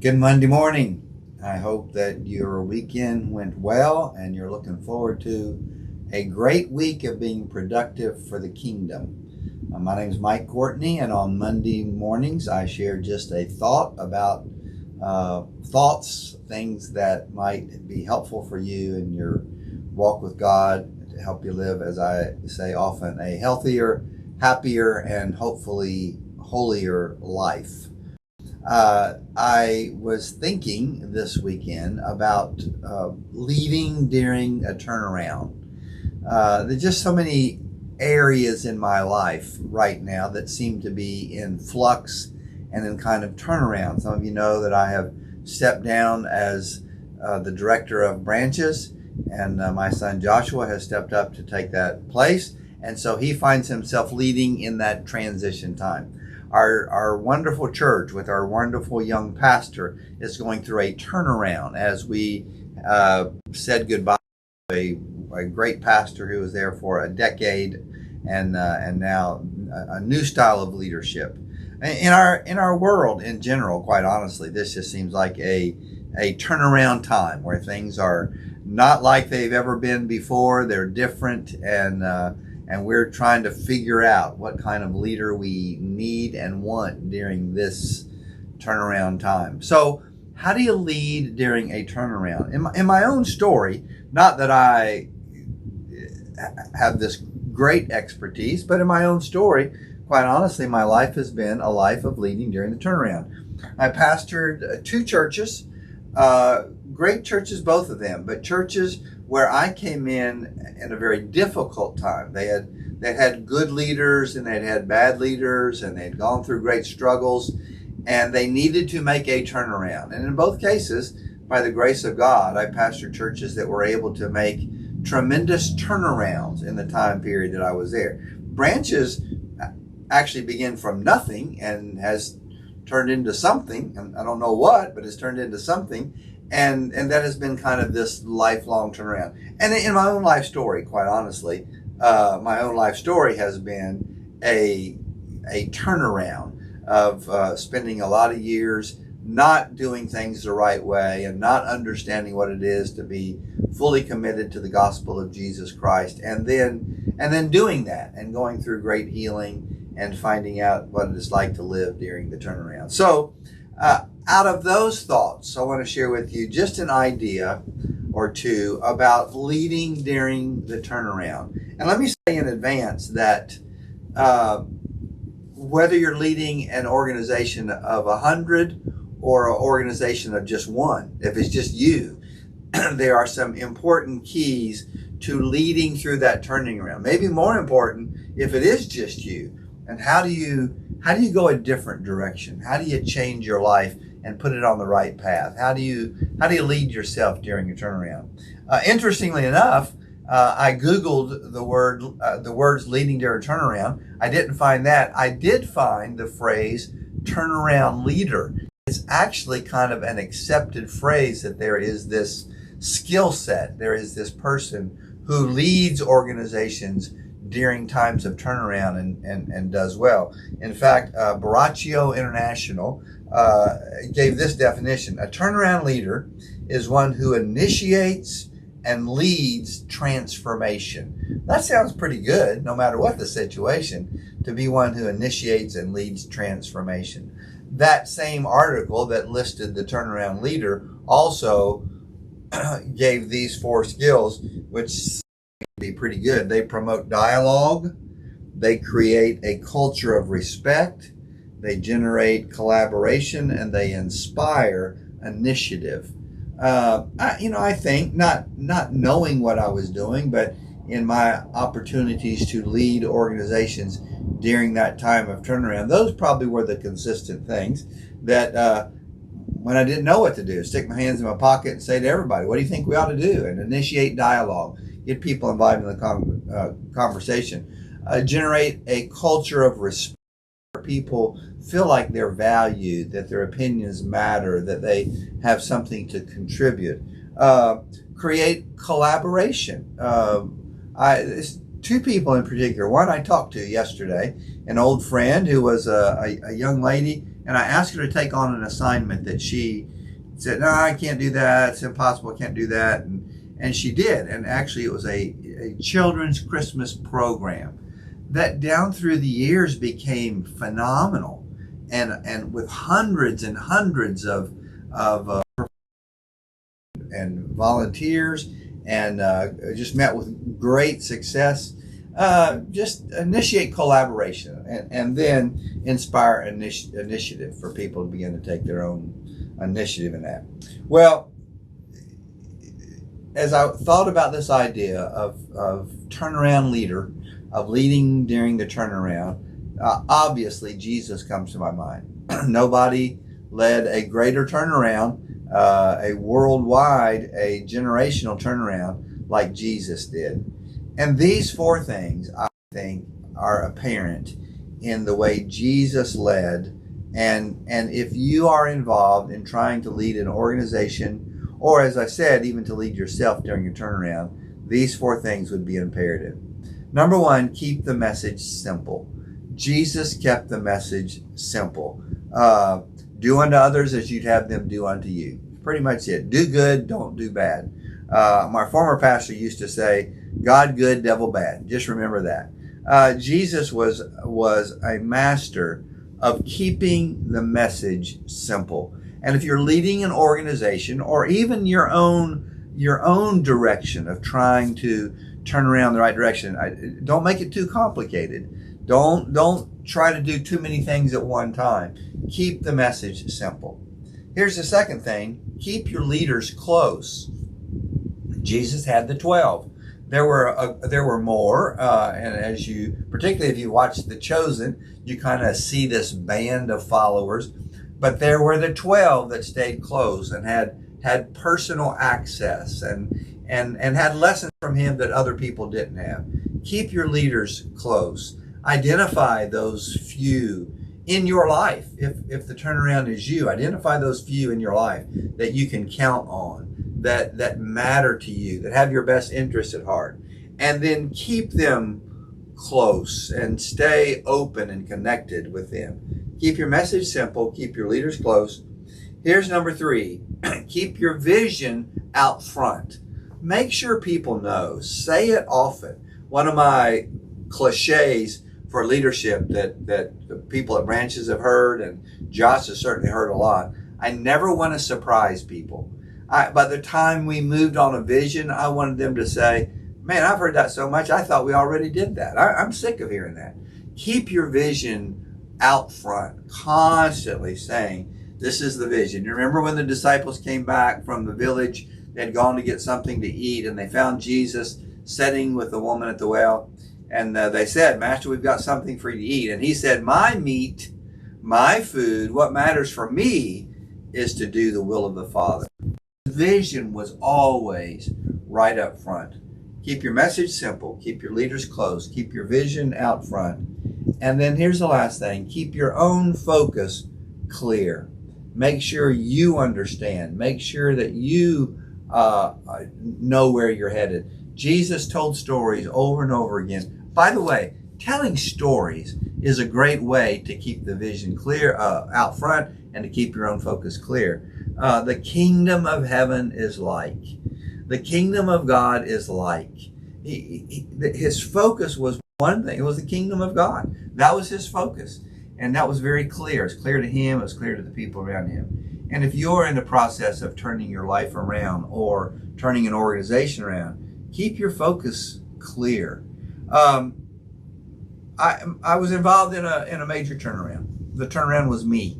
Good Monday morning. I hope that your weekend went well and you're looking forward to a great week of being productive for the kingdom. My name is Mike Courtney, and on Monday mornings I share just a thought about things that might be helpful for you in your walk with God to help you live, as I say often, a healthier, happier, and hopefully holier life. I was thinking this weekend about leading during a turnaround. There's just so many areas in my life right now that seem to be in flux and in kind of turnaround. Some of you know that I have stepped down as the director of branches, and my son Joshua has stepped up to take that place. And so he finds himself leading in that transition time. Our wonderful church with our wonderful young pastor is going through a turnaround as we said goodbye to a great pastor who was there for a decade, and now a new style of leadership. In our world in general, quite honestly, this just seems like a turnaround time where things are not like they've ever been before. They're different, and we're trying to figure out what kind of leader we need and want during this turnaround time. So how do you lead during a turnaround? In my own story, not that I have this great expertise, but in my own story, quite honestly, my life has been a life of leading during the turnaround. I pastored two churches, great churches, both of them, but churches where I came in a very difficult time. They had good leaders and they'd had bad leaders, and they'd gone through great struggles, and they needed to make a turnaround. And in both cases, by the grace of God, I pastored churches that were able to make tremendous turnarounds in the time period that I was there. Branches actually begin from nothing and has turned into something, and I don't know what, but it's turned into something. And that has been kind of this lifelong turnaround. And in my own life story, quite honestly, my own life story has been a turnaround of spending a lot of years not doing things the right way and not understanding what it is to be fully committed to the gospel of Jesus Christ, and then doing that and going through great healing and finding out what it is like to live during the turnaround. So out of those thoughts, I want to share with you just an idea or two about leading during the turnaround. And let me say in advance that whether you're leading an organization of 100 or an organization of just one, if it's just you, there are some important keys to leading through that turning around. Maybe more important if it is just you. And how do you go a different direction? How do you change your life and put it on the right path? How do you lead yourself during your turnaround? Interestingly enough, I Googled the words leading during a turnaround. I didn't find that. I did find the phrase turnaround leader. It's actually kind of an accepted phrase that there is this skill set. There is this person who leads organizations during times of turnaround and does well. In fact, Baraccio International gave this definition: a turnaround leader is one who initiates and leads transformation. That sounds pretty good, no matter what the situation, to be one who initiates and leads transformation. That same article that listed the turnaround leader also gave these four skills, which be pretty good. They promote dialogue, they create a culture of respect, they generate collaboration, and they inspire initiative. I think not knowing what I was doing, but in my opportunities to lead organizations during that time of turnaround, those probably were the consistent things that when I didn't know what to do, stick my hands in my pocket and say to everybody, what do you think we ought to do? And initiate dialogue, get people involved in the conversation, generate a culture of respect where people feel like they're valued, that their opinions matter, that they have something to contribute, create collaboration. Two people in particular. One I talked to yesterday, an old friend who was a young lady And I asked her to take on an assignment that she said, no, I can't do that. It's impossible. I can't do that. And she did. And actually, it was a children's Christmas program that down through the years became phenomenal, and with hundreds and hundreds of and volunteers, and just met with great success. Just initiate collaboration, and then inspire initiative for people to begin to take their own initiative in that. Well, as I thought about this idea of turnaround leader, of leading during the turnaround, obviously Jesus comes to my mind. Nobody led a greater turnaround, a worldwide, a generational turnaround like Jesus did. And these four things, I think, are apparent in the way Jesus led. And if you are involved in trying to lead an organization, or as I said, even to lead yourself during your turnaround, these four things would be imperative. Number one, keep the message simple. Jesus kept the message simple. Do unto others as you'd have them do unto you. Pretty much it. Do good, don't do bad. My former pastor used to say, God good, devil bad. Just remember that. Jesus was a master of keeping the message simple. And if you're leading an organization, or even your own direction of trying to turn around the right direction, don't make it too complicated. Don't try to do too many things at one time. Keep the message simple. Here's the second thing. Keep your leaders close. Jesus had the 12. There were more, and as particularly if you watch The Chosen, you kind of see this band of followers. But there were the 12 that stayed close and had personal access and had lessons from him that other people didn't have. Keep your leaders close. Identify those few in your life. If the turnaround is you, identify those few in your life that you can count on, that matter to you, that have your best interests at heart. And then keep them close and stay open and connected with them. Keep your message simple. Keep your leaders close. Here's number 3. Keep your vision out front. Make sure people know. Say it often. One of my cliches for leadership that the people at Branches have heard, and Josh has certainly heard a lot. I never want to surprise people. By the time we moved on a vision, I wanted them to say, man, I've heard that so much, I thought we already did that. I'm sick of hearing that. Keep your vision out front, constantly saying, this is the vision. You remember when the disciples came back from the village, they had gone to get something to eat, and they found Jesus sitting with the woman at the well. And they said, Master, we've got something for you to eat. And he said, my meat, my food, what matters for me is to do the will of the Father. The vision was always right up front. Keep your message simple. Keep your leaders close. Keep your vision out front. And then here's the last thing. Keep your own focus clear. Make sure you understand. Make sure that you know where you're headed. Jesus told stories over and over again. By the way, telling stories is a great way to keep the vision clear out front and to keep your own focus clear. The kingdom of heaven is like. The kingdom of God is like. His focus was one thing. It was the kingdom of God. That was his focus. And that was very clear. It's clear to him. It's clear to the people around him. And if you're in the process of turning your life around or turning an organization around, keep your focus clear. I was involved in a major turnaround. The turnaround was me,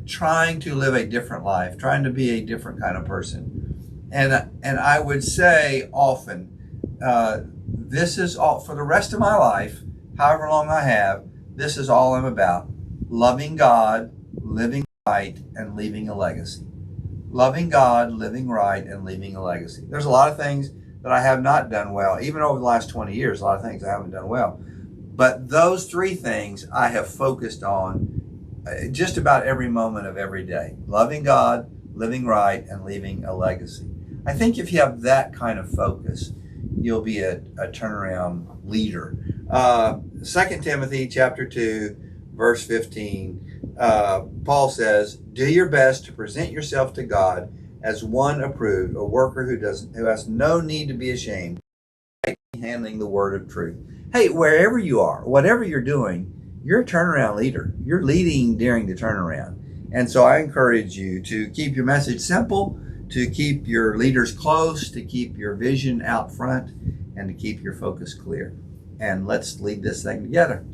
trying to live a different life, trying to be a different kind of person. And I would say often, this is all for the rest of my life, however long I have, this is all I'm about. Loving God, living right, and leaving a legacy. Loving God, living right, and leaving a legacy. There's a lot of things that I have not done well. Even over the last 20 years, a lot of things I haven't done well. But those 3 things I have focused on just about every moment of every day. Loving God, living right, and leaving a legacy. I think if you have that kind of focus, you'll be a turnaround leader. 2 Timothy chapter 2, verse 15. Paul says, do your best to present yourself to God as one approved, a worker who has no need to be ashamed, handling the word of truth. Hey, wherever you are, whatever you're doing, you're a turnaround leader. You're leading during the turnaround. And so I encourage you to keep your message simple, to keep your leaders close, to keep your vision out front, and to keep your focus clear. And let's lead this thing together.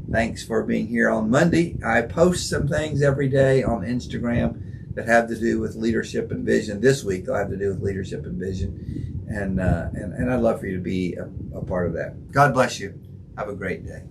Thanks for being here on Monday. I post some things every day on Instagram that have to do with leadership and vision. This week they'll have to do with leadership and vision. And I'd love for you to be a part of that. God bless you. Have a great day.